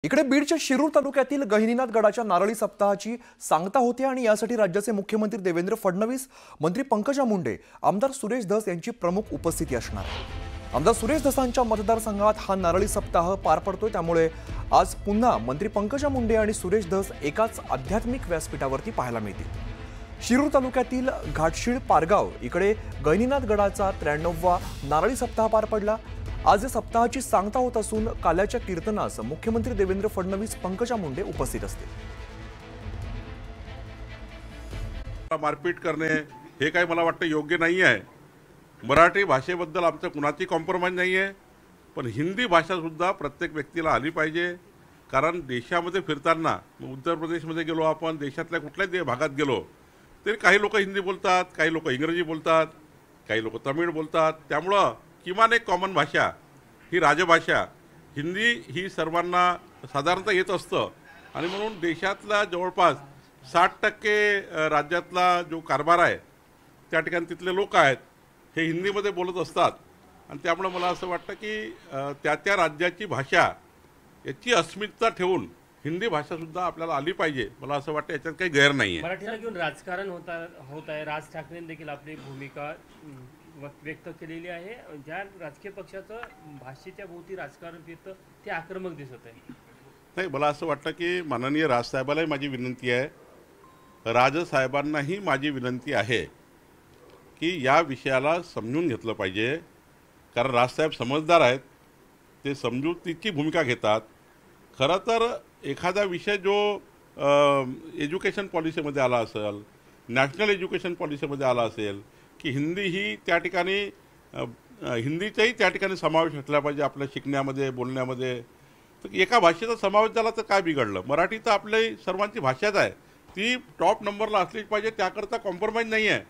इकडे बीडच्या शिरूर तालुक्यातील गहिनीनाथ गडाच्या नारळी सप्ताहाची सांगता होते आणि यासाठी राज्याचे मुख्यमंत्री देवेंद्र फडणवीस, मंत्री पंकजा मुंडे, आमदार सुरेश धस यांची प्रमुख उपस्थिती असणार आहे। आमदार सुरेश धसांच्या मतदारसंघात हा नारळी सप्ताह पार पडतोय, त्यामुळे आज पुन्हा मंत्री पंकजा मुंडे आणि सुरेश धस एकाच आध्यात्मिक व्यासपीठावरती पाहायला मिळतील। शिरूर तालुक्यातील घाटशीळ पारगाव इकडे गहिनीनाथ गडाचा 93वा नारळी सप्ताह पार पडला। आज या सप्ताहाची सांगता होत असून काल्याच्या कीर्तनास मुख्यमंत्री देवेंद्र फडणवीस, पंकजा मुंडे उपस्थित असतील। मारपीट करणे हे काही मला वाटतं योग्य नाही आहे। मराठी भाषेबद्दल आमचं कुणाची कॉम्प्रोमाइज नाही आहे, पण हिंदी भाषा सुद्धा प्रत्येक व्यक्तीला आली पाहिजे। कारण देशामध्ये फिरताना उत्तर प्रदेशमध्ये गेलो, आपण देशातल्या कुठल्याही भागात गेलो तरी काही लोक हिंदी बोलतात, काही लोक इंग्रजी बोलतात, काही लोक तमिळ बोलतात। त्यामुळं किमान एक कॉमन भाषा ही राजभाषा हिंदी ही सर्वांना साधारणतः येत असतं आणि म्हणून देशातला जवळपास 60% राज्यातला जो कारभार आहे त्या ठिकाणी तिथले लोक आहेत हे हिंदीमध्ये बोलत असतात आणि त्यामुळे मला असं वाटतं की त्या राज्याची भाषा याची अस्मिता ठेवून हिंदी भाषा सुद्धा आपल्याला आली पाहिजे। मला असं वाटतं याच्यात काही गैर नाही आहे। मराठीला घेऊन राजकारण होत आहे। राज ठाकरेंनी देखील आपली भूमिका व्यक्त केलेली आहे। ज्या राजकीय पक्षाचं भाषेच्या भोवती राजकारण फिरतं ते आक्रमक दिसत आहे। नाही, मला असं वाटतं की माननीय राजसाहेबांनाही माझी विनंती आहे, राजसाहेबांनाही माझी विनंती आहे की या विषयाला समजून घेतलं पाहिजे। कारण राजसाहेब समजदार आहेत, ते समजुतीची भूमिका घेतात। खरं तर एखादा विषय जो एज्युकेशन पॉलिसीमध्ये आला असेल, नॅशनल एज्युकेशन पॉलिसीमध्ये आला असेल की हिंदी ही त्या ठिकाणी हिंदीचाही त्या ठिकाणी समावेश असला पाहिजे आपल्या शिकण्यामध्ये, बोलण्यामध्ये। तर एका भाषेचा समावेश झाला तर काय बिघडलं? मराठी तर आपली सर्वांची भाषाच आहे, ती टॉप नंबरला असलीच पाहिजे, त्याकरता कॉम्प्रोमाइज नाही आहे।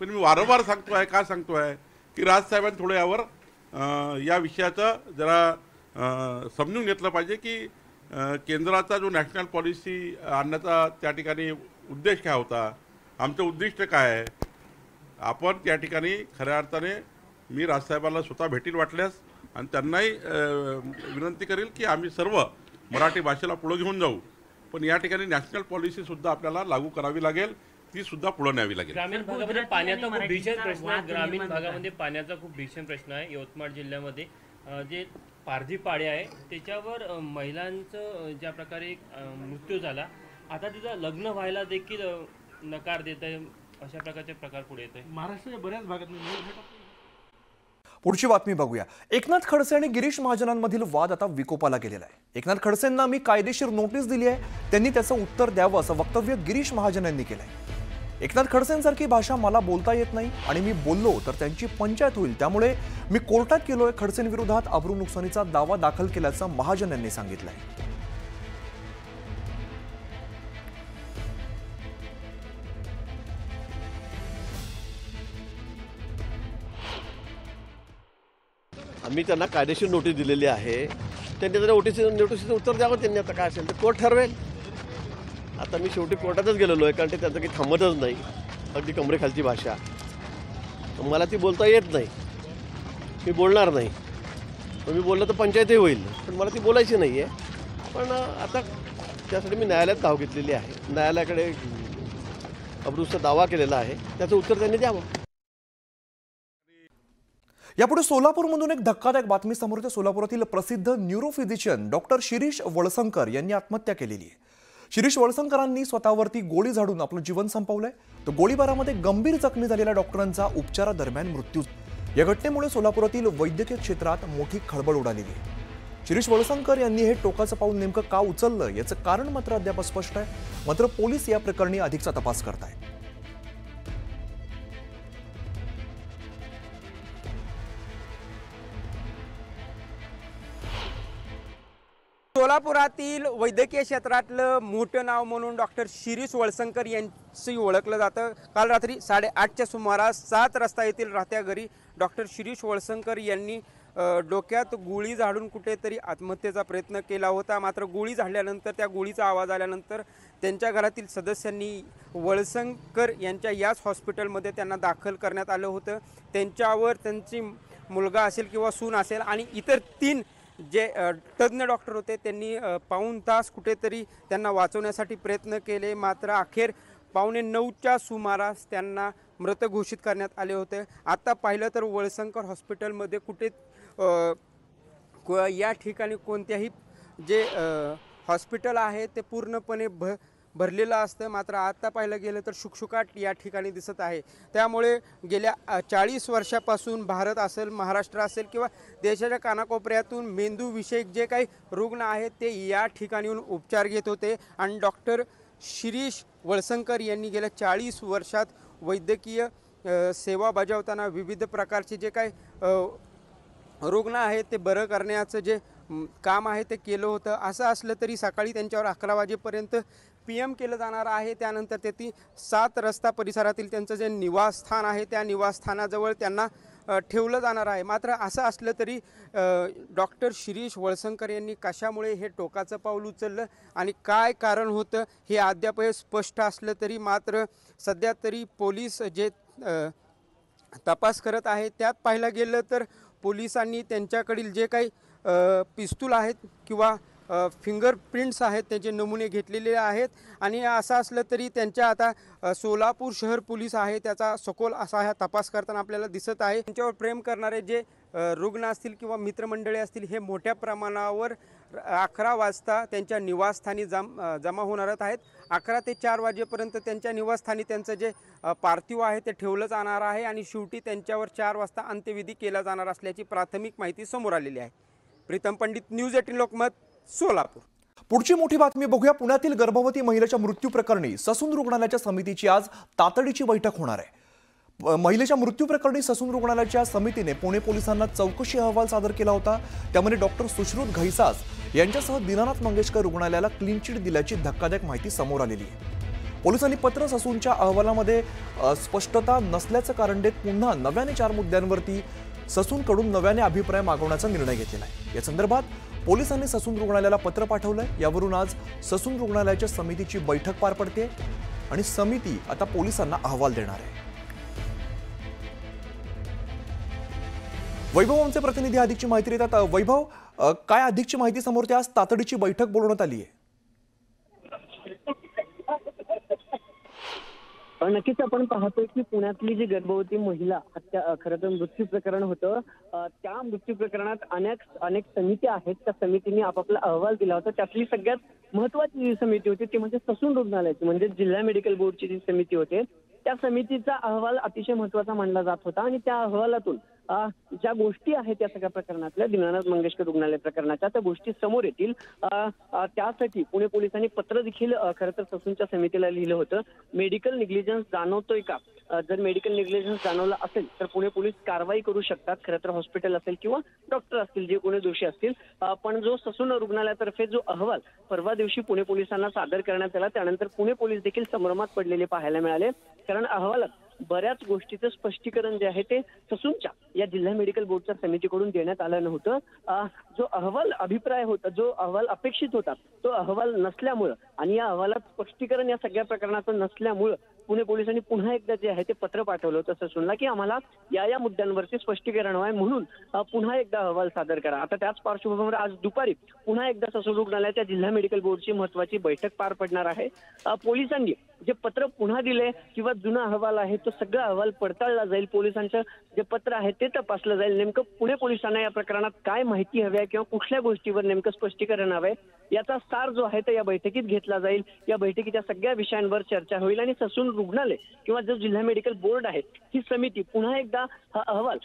पण मी वारंवार सांगतो आहे, का सांगतो आहे की राजसाहेबांनी थोडं यावर या विषयाचं जरा समजून घेतलं पाहिजे की केंद्राचा जो नॅशनल पॉलिसी आणण्याचा त्या ठिकाणी उद्देश काय होता, आमचं उद्दिष्ट काय आहे। आपण त्या ठिकाणी खऱ्या अर्थाने मी राजसाहेबांना स्वतः भेटील वाटल्यास आणि त्यांनाही विनंती करेल की आम्ही सर्व मराठी भाषेला पुढे घेऊन जाऊ, पण या ठिकाणी नॅशनल पॉलिसी सुद्धा आपल्याला लागू करावी लागेल, ती सुद्धा पुढे न्यावी लागेल। ग्रामीण भागामध्ये पाण्याचा खूप भीषण प्रश्न आहे। ग्रामीण भागामध्ये पाण्याचा खूप भीषण प्रश्न आहे। यवतमाळ जिल्ह्यामध्ये जे पारधी पाडे आहे त्याच्यावर महिलांचं ज्या प्रकारे मृत्यू झाला, आता तिचं लग्न व्हायला देखील नकार देत आहे, अशा प्रकारचे प्रकार पुढे येत आहे महाराष्ट्राच्या बऱ्याच भागात। पुढची बातमी बघूया। एकनाथ खडसे आणि गिरीश महाजनांमधील वाद आता विकोपाला गेलेला आहे। एकनाथ खडसेंना मी कायदेशीर नोटीस दिली आहे, त्यांनी त्याचं उत्तर द्यावं असं वक्तव्य गिरीश महाजनांनी केलंय। एकनाथ खडसेंसारखी भाषा मला बोलता येत नाही आणि मी बोललो तर त्यांची पंचायत होईल, त्यामुळे मी कोर्टात गेलोय, खडसेंविरोधात अब्रू नुकसानीचा दावा दाखल केल्याचं महाजन यांनी सांगितलंय। आम्ही त्यांना कायदेशीर नोटीस दिलेली आहे, त्यांनी जर नोटीसचं उत्तर द्यावं, त्यांनी आता काय असेल तर कोर्ट ठरवेल। आता मी शेवटी कोर्टातच गेलेलो आहे, कारण ते त्यांचं काही थांबतच नाही, अगदी कमरेखालची भाषा मला ती बोलता येत नाही, मी बोलणार नाही। मी बोललं तर पंचायतही होईल, पण मला ती बोलायची नाही आहे। पण आता त्यासाठी मी न्यायालयात धाव घेतलेली आहे, न्यायालयाकडे अब्रूचा दावा केलेला आहे, त्याचं उत्तर त्यांनी द्यावं। यापुढे सोलापूरमधून एक धक्कादायक बातमी समोर येते। सोलापुरातील प्रसिद्ध न्यूरोफिजिशियन डॉक्टर शिरीष वळसंकर यांनी आत्महत्या केलेली आहे। शिरीष वळसंकरांनी स्वतःवरती गोळी झाडून आपलं जीवन संपवलंय। तर गोळीबारामध्ये गंभीर जखमी झालेल्या डॉक्टरांचा उपचारादरम्यान मृत्यू। या घटनेमुळे सोलापुरातील वैद्यकीय क्षेत्रात मोठी खळबळ उडालेली आहे। शिरीष वळसंकर यांनी हे टोकाचं पाऊल नेमकं का उचललं याचं कारण मात्र अद्याप अस्पष्ट आहे। मात्र पोलीस या प्रकरणी अधिकचा तपास करतायत। सोलापुरातील वैद्यकीय क्षेत्रातलं मोठं नाव म्हणून डॉक्टर शिरीष वळसंकर यांची ओळखलं जातं। काल रात्री 8:30च्या सुमारास 7 रस्ता येथील राहत्या घरी डॉक्टर शिरीष वळसंकर यांनी डोक्यात गोळी झाडून कुठेतरी आत्महत्येचा प्रयत्न केला होता। मात्र गोळी झाडल्यानंतर, त्या गोळीचा आवाज आल्यानंतर त्यांच्या घरातील सदस्यांनी वळसंकर यांच्या याच हॉस्पिटलमध्ये त्यांना दाखल करण्यात आलं होतं। त्यांच्यावर त्यांची मुलगा असेल किंवा सून असेल आणि इतर 3 जे तज्ज्ञ डॉक्टर होते त्यांनी पाऊण तास कुठेतरी त्यांना वाचवण्यासाठी प्रयत्न केले, मात्र अखेर 8:45च्या सुमारास त्यांना मृत घोषित करण्यात आले होते। आता पाहिलं तर वळसंकर हॉस्पिटलमध्ये या ठिकाणी कोणत्याही जे हॉस्पिटल आहे ते पूर्णपणे भरलेलं असतं, मात्र आता पाहिलं गेलं तर शुकशुकाट या ठिकाणी दिसत आहे। त्यामुळे गेल्या 40 वर्षापासून भारत असेल, महाराष्ट्र असेल किंवा देशाच्या कानाकोपऱ्यातून मेंदूविषयक जे काही रुग्ण आहेत ते या ठिकाणी येऊन उपचार घेत होते आणि डॉक्टर शिरीष वळसंकर यांनी गेल्या 40 वर्षात वैद्यकीय सेवा बजावताना विविध प्रकारचे जे काही रुग्ण आहेत ते बरं करण्याचं जे काम आहे ते केलं होतं। असं असलं तरी सकाळी त्यांच्यावर 11 वाजेपर्यंत PM केलं जाणार आहे। त्यानंतर ते 7 रस्ता परिसरातील त्यांचं जे निवासस्थान आहे त्या निवासस्थानाजवळ त्यांना ठेवलं जाणार आहे। मात्र असं असलं तरी डॉक्टर शिरीष वळसंकर यांनी कशामुळे हे टोकाचं पाऊल उचललं आणि काय कारण होतं हे अद्याप स्पष्ट असलं तरी मात्र सध्या तरी पोलीस जे तपास करत आहेत त्यात पाहायला गेलं तर पोलिसांनी त्यांच्याकडील जे काही पिस्तूल आहेत किंवा फिंगरप्रिंट्स आहेत त्याचे नमुने घेतलेले आहेत आणि असं असलं तरी त्यांच्या आता सोलापूर शहर पोलीस आहे त्याचा सखोल असा हा तपास करताना आपल्याला दिसत आहे। त्यांच्यावर प्रेम करणारे जे रुग्ण असतील किंवा मित्रमंडळी असतील हे मोठ्या प्रमाणावर 11 वाजता त्यांच्या निवासस्थानी जमा होणार आहेत। 11 ते 4 वाजेपर्यंत त्यांच्या निवासस्थानी त्यांचं जे पार्थिव आहे ते ठेवलं जाणार आहे आणि शेवटी त्यांच्यावर 4 वाजता अंत्यविधी केला जाणार असल्याची प्राथमिक माहिती समोर आलेली आहे। प्रीतम पंडित, न्यूज 18 लोकमत, सोलापूर। पुढची मोठी बातमी बघूया। पुण्यातील गर्भवती महिलेच्या मृत्यू प्रकरणी ससून रुग्णालयाच्या समितीची आज तातडीची बैठक होणार आहे। महिलेच्या मृत्यू प्रकरणी ससून रुग्णालयाच्या समितीने पुणे पोलिसांना चौकशी अहवाल सादर केला होता। त्यामध्ये डॉक्टर सुश्रुत घैसास यांच्यासह दीनानाथ मंगेशकर रुग्णालयाला क्लीन चिट दिल्याची धक्कादायक माहिती समोर आलेली आहे। पोलिसांनी पत्र ससूनच्या अहवालामध्ये स्पष्टता नसल्याचं कारण देत पुन्हा नव्याने 4 मुद्द्यांवरती ससूनकडून नव्याने अभिप्राय मागवण्याचा निर्णय घेतलेला आहे। या संदर्भात पोलिसांनी ससून रुग्णालयाला पत्र पाठवलंय। यावरून आज ससून रुग्णालयाच्या समितीची बैठक पार पडते आणि समिती आता पोलिसांना अहवाल देणार आहे। वैभव आमचे प्रतिनिधी अधिकची माहिती देतात। वैभव, काय अधिकची माहिती समोर आज तातडीची बैठक बोलवण्यात आली आहे? नक्कीच आपण पाहतोय की पुण्यातली जी गर्भवती महिला हत्या खरं तर मृत्यू प्रकरण होतं, त्या मृत्यू प्रकरणात अनेक समित्या आहेत। त्या समितीने आपापला अहवाल दिला होता। त्यातली सगळ्यात महत्वाची जी समिती होती ती म्हणजे ससून रुग्णालयाची, म्हणजे जिल्हा मेडिकल बोर्डची जी समिती होते त्या समितीचा अहवाल अतिशय महत्वाचा मानला जात होता आणि त्या अहवालातून ज्या गोष्टी आहेत त्या सगळ्या प्रकरणातल्या दीनानाथ मंगेशकर रुग्णालय प्रकरणाच्या त्या गोष्टी समोर येतील। त्यासाठी पुणे पोलिसांनी पत्र देखील खरं तर ससूनच्या समितीला लिहिलं होतं। मेडिकल निग्लिजन्स जाणवतोय का? जर मेडिकल निग्लिजन्स जाणवला असेल तर पुणे पोलीस कारवाई करू शकतात। खरं तर हॉस्पिटल असेल किंवा डॉक्टर असतील जे कोणी दोषी असतील, पण जो ससून रुग्णालयातर्फे जो अहवाल परवा दिवशी पुणे पोलिसांना सादर करण्यात आला त्यानंतर पुणे पोलीस देखील संभ्रमात पडलेले पाहायला मिळाले, कारण अहवालात बऱ्याच गोष्टीचं स्पष्टीकरण जे आहे ते ससूनच्या या जिल्हा मेडिकल बोर्डच्या समितीकडून देण्यात आलं नव्हतं। जो अहवाल अभिप्राय होता, जो अहवाल अपेक्षित होता तो अहवाल नसल्यामुळं आणि या अहवालात स्पष्टीकरण या सगळ्या प्रकरणाचं नसल्यामुळं पुणे पोलिसांनी पुन्हा एकदा जे आहे ते पत्र पाठवलं होतं ससूनला की आम्हाला या मुद्द्यांवरती स्पष्टीकरण हवं आहे, म्हणून पुन्हा एकदा अहवाल सादर करा। आता त्याच पार्श्वभूमीवर आज दुपारी पुन्हा एकदा ससून रुग्णालयाच्या जिल्हा मेडिकल बोर्डची महत्वाची बैठक पार पडणार आहे। पोलिसांनी जे पत्र पुन्हा दिले किंवा जुना अहवाल आहे तो सगळा अहवाल पडताळला जाईल। पोलिसांचं जे पत्र आहे ते तपासलं जाईल। नेमकं पुणे पोलिसांना या प्रकरणात काय माहिती हवी आहे किंवा कुठल्या गोष्टीवर नेमकं स्पष्टीकरण हवं आहे याचा सार जो आहे तो या बैठकीत घेतला जाईल। या बैठकीच्या सगळ्या विषयांवर चर्चा होईल आणि ससून रुग्णालय किंवा जो जिल्हा मेडिकल बोर्ड आहे ही समिती पुन्हा एकदा हा अहवाल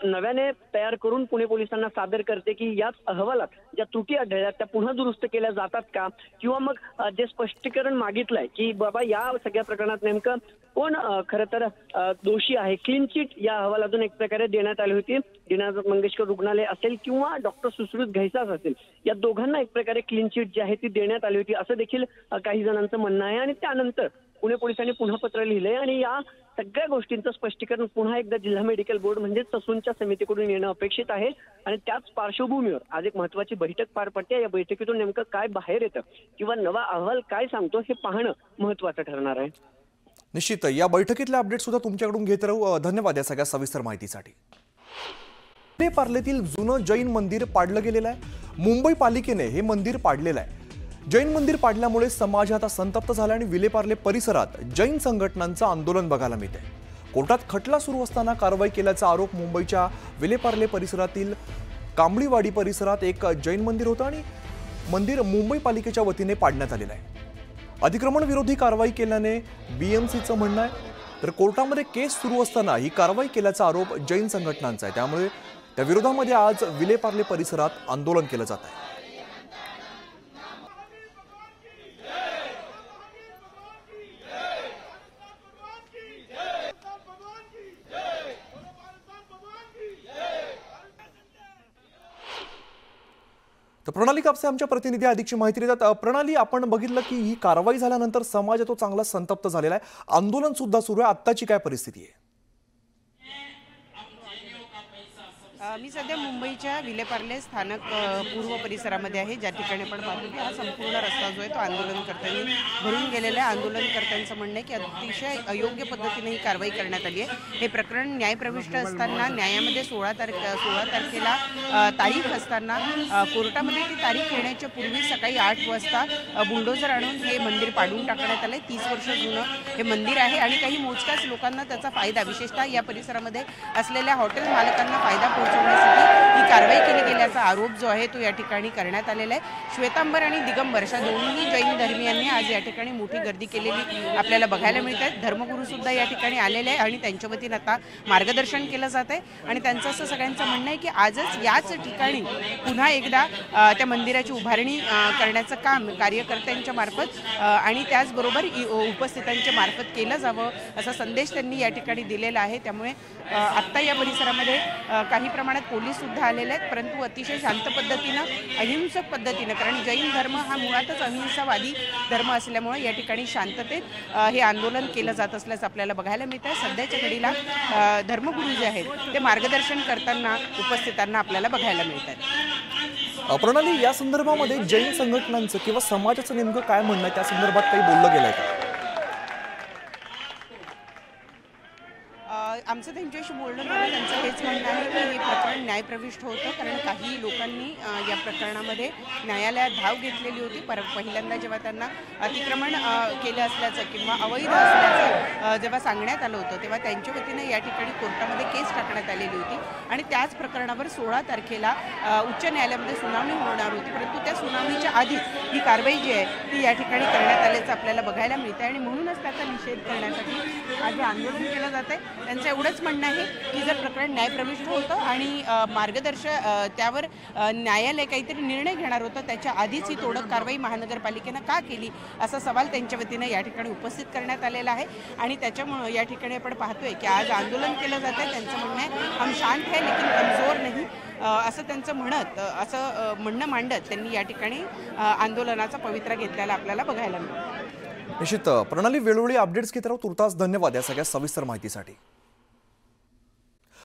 नव्याने तयार करून पुणे पोलिसांना सादर करते की याच अहवालात ज्या त्रुटी आढळल्या त्या पुन्हा दुरुस्त केल्या जातात का, किंवा मग जे स्पष्टीकरण मागितलंय की बाबा या सगळ्या प्रकरणात नेमकं कोण खरं तर दोषी आहे। क्लीन चिट या अहवालातून एक प्रकारे देण्यात आली होती। दीनानाथ मंगेशकर रुग्णालय असेल किंवा डॉक्टर सुश्रुत घैसास असेल या दोघांना एक प्रकारे क्लीन चिट जी आहे ती देण्यात आली होती असं देखील काही जणांचं म्हणणं आहे। आणि त्यानंतर पुणे पोलिसांनी पुन्हा पत्र लिहिलंय आणि या सगळ्या गोष्टींचं स्पष्टीकरण पुन्हा एकदा जिल्हा मेडिकल बोर्ड म्हणजे ससूनच्या समितीकडून येणं अपेक्षित आहे। आणि त्याच पार्श्वभूमीवर आज एक महत्वाची बैठक पार पडते। या बैठकीतून नेमकं काय बाहेर येतं किंवा नवा अहवाल काय सांगतो हे पाहणं महत्वाचं ठरणार आहे। निश्चित या बैठकीतले अपडेट सुद्धा तुमच्याकडून घेत राहू। धन्यवाद या सगळ्या सविस्तर माहितीसाठी। विलेपार्लेतील जुनं जैन मंदिर पाडलं गेलेलं आहे। मुंबई पालिकेने हे मंदिर पाडलेलं आहे। जैन मंदिर पाडल्यामुळे समाज आता संतप्त झाला आणि विलेपार्ले परिसरात जैन संघटनांचं आंदोलन बघायला मिळते। कोर्टात खटला सुरू असताना कारवाई केल्याचा आरोप मुंबईच्या विलेपार्ले परिसरातील कांबळीवाडी परिसरात एक जैन मंदिर होतं आणि मंदिर मुंबई पालिकेच्या वतीने पाडण्यात आलेलं आहे। अतिक्रमण विरोधी कारवाई केल्याने बीएमसीचं म्हणणं आहे, तर कोर्टामध्ये केस सुरू असताना ही कारवाई केल्याचा आरोप जैन संघटनांचा आहे। त्यामुळे त्या विरोधामध्ये आज विलेपार्ले परिसरात आंदोलन केलं जात आहे। तर प्रणाली कापसे आमच्या प्रतिनिधी अधिकची माहिती देतात। प्रणाली, आपण बघितलं की ही कारवाई झाल्यानंतर समाज तो चांगला संतप्त झालेला आहे, आंदोलन सुद्धा सुरू आहे। आत्ताची काय परिस्थिती आहे? मी सध्या मुंबईच्या विलेपार्ले स्थानक पूर्व परिसरामध्ये आहे, ज्या ठिकाणी आपण पाहतो की हा संपूर्ण रस्ता जो आहे तो आंदोलनकर्त्यांनी भरून गेलेला आहे। आंदोलनकर्त्यांचं म्हणणं आहे की अतिशय अयोग्य पद्धतीने ही कारवाई करण्यात आली आहे। हे प्रकरण न्यायप्रविष्ट असताना न्यायामध्ये 16 तारखेला तारीख असताना कोर्टामध्ये ती तारीख येण्याच्या पूर्वी सकाळी 8 वाजता बुलडोझर आणून हे मंदिर पाडून टाकण्यात आलं। 30 वर्ष जुनं हे मंदिर आहे आणि काही मोजक्याच लोकांना त्याचा फायदा, विशेषतः या परिसरामध्ये असलेल्या हॉटेल मालकांना फायदा पोहोचवण्यासाठी ही कारवाई केली गेल्याचा आरोप जो आहे तो या ठिकाणी करण्यात आलेला आहे। श्वेतांबर आणि दिगंबर अशा दोन्ही जैन धर्मीयांनी आज या ठिकाणी मोठी गर्दी केलेली आपल्याला बघायला मिळत आहे। धर्मगुरू सुद्धा या ठिकाणी आलेले आहे आणि त्यांच्या वतीने आता मार्गदर्शन केलं जात आहे आणि त्यांचं असं सगळ्यांचं म्हणणं आहे की आजच याच ठिकाणी पुन्हा एकदा त्या मंदिराची उभारणी करण्याचं काम कार्यकर्त्यांच्या मार्फत आणि त्याचबरोबर उपस्थितांच्या मार्फत केलं जावं असा संदेश त्यांनी या ठिकाणी दिलेला आहे। त्यामुळे आत्ता या परिसरामध्ये काही प्रमाणात पोलीस सुद्धा आलेले आहेत, परंतु अतिशय शांत पद्धतीनं अहिंसक पद्धतीनं, कारण जैन धर्म हा मुळातच अहिंसावादी धर्म असल्यामुळे या ठिकाणी शांततेत हे आंदोलन केलं जात असल्याचं आपल्याला बघायला मिळतं। सध्याच्या घडीला धर्मगुरू जे आहेत ते मार्गदर्शन करताना उपस्थितांना आपल्याला बघायला मिळतात। प्रणाली, या संदर्भामध्ये जैन संघटनांचं किंवा समाजाचं नेमकं काय म्हणणं आहे, त्या संदर्भात काही बोललं गेलंय का? आमचं त्यांच्याशी बोलणं झालं, त्यांचं हेच म्हणणं आहे की हे प्रकरण न्यायप्रविष्ट होतं, कारण काही लोकांनी या प्रकरणामध्ये न्यायालयात धाव घेतलेली होती। पहिल्यांदा जेव्हा त्यांना अतिक्रमण केलं असल्याचं किंवा अवैध असल्याचं जेव्हा सांगण्यात आलं होतं, तेव्हा त्यांच्या वतीने या ठिकाणी कोर्टामध्ये केस टाकण्यात आलेली होती आणि त्याच प्रकरणावर 16 तारखेला उच्च न्यायालयामध्ये सुनावणी होणार होती, परंतु त्या सुनावणीच्या आधीच ही कारवाई जी आहे ती या ठिकाणी करण्यात आल्याचं आपल्याला बघायला मिळतं आणि म्हणूनच त्याचा निषेध करण्यासाठी आज हे आंदोलन केलं जात आहे। त्यांचं एवढंच म्हणणं आहे की जर प्रकरण न्यायप्रविष्ट होतं आणि त्यावर न्यायालय काहीतरी निर्णय घेणार होतं, त्याच्या आधीच ही तोडक कारवाई महानगरपालिकेनं का केली असा सवाल त्यांच्या वतीनं या ठिकाणी उपस्थित करण्यात आलेला आहे आणि त्याच्यामुळं या ठिकाणी आपण पाहतोय की आज आंदोलन केलं जात आहे। त्यांचं म्हणणं आहे हम शांत है लेकिन कमजोर नहीं, असं त्यांचं म्हणणं मांडत त्यांनी या ठिकाणी आंदोलनाचा पवित्रा घेतलेला आपल्याला बघायला मिळतं। निश्चित प्रणाली, वेळोवेळी अपडेट्स घेत राहू। तुर्तास धन्यवाद या सगळ्या सविस्तर माहितीसाठी।